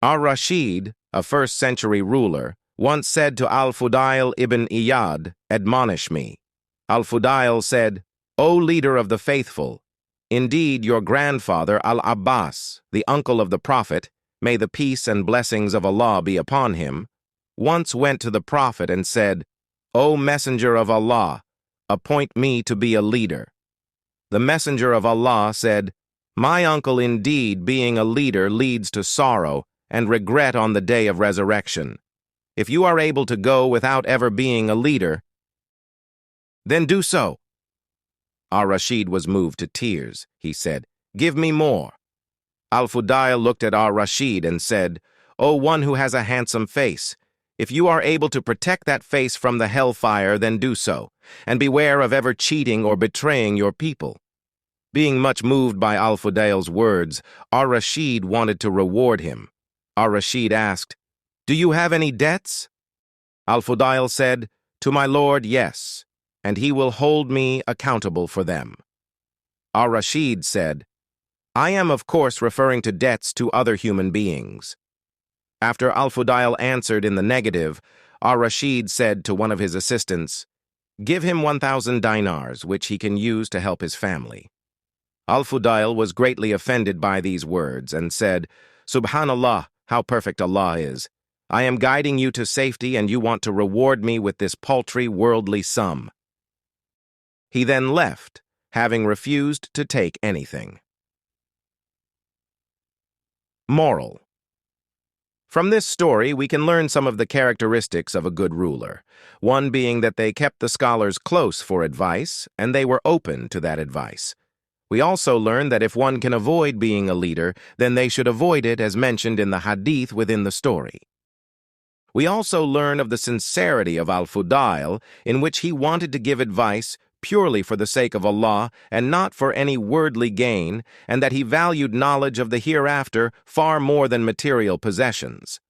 Ar-Rashid, a first-century ruler, once said to Al-Fudail ibn Iyad, "Admonish me." Al-Fudail said, "O leader of the faithful, indeed your grandfather Al-Abbas, the uncle of the Prophet, may the peace and blessings of Allah be upon him, once went to the Prophet and said, 'O Messenger of Allah, appoint me to be a leader.' The Messenger of Allah said, 'My uncle indeed being a leader leads to sorrow and regret on the day of resurrection. If you are able to go without ever being a leader, then do so.'" Ar-Rashid was moved to tears. He said, "Give me more." Al-Fudail looked at Ar-Rashid and said, "O one who has a handsome face, if you are able to protect that face from the hellfire, then do so, and beware of ever cheating or betraying your people." Being much moved by Al-Fudail's words, Ar-Rashid wanted to reward him. Ar-Rashid asked, "Do you have any debts?" Al-Fudail said, "To my Lord, yes, and he will hold me accountable for them." Ar-Rashid said, "I am of course referring to debts to other human beings." After Al-Fudail answered in the negative, Ar-Rashid said to one of his assistants, "Give him 1,000 dinars, which he can use to help his family." Al-Fudail was greatly offended by these words and said, "Subhanallah, how perfect Allah is. I am guiding you to safety and you want to reward me with this paltry worldly sum." He then left, having refused to take anything. Moral. From this story, we can learn some of the characteristics of a good ruler, one being that they kept the scholars close for advice, and they were open to that advice. We also learn that if one can avoid being a leader, then they should avoid it as mentioned in the hadith within the story. We also learn of the sincerity of Al-Fudail, in which he wanted to give advice purely for the sake of Allah and not for any worldly gain, and that he valued knowledge of the hereafter far more than material possessions.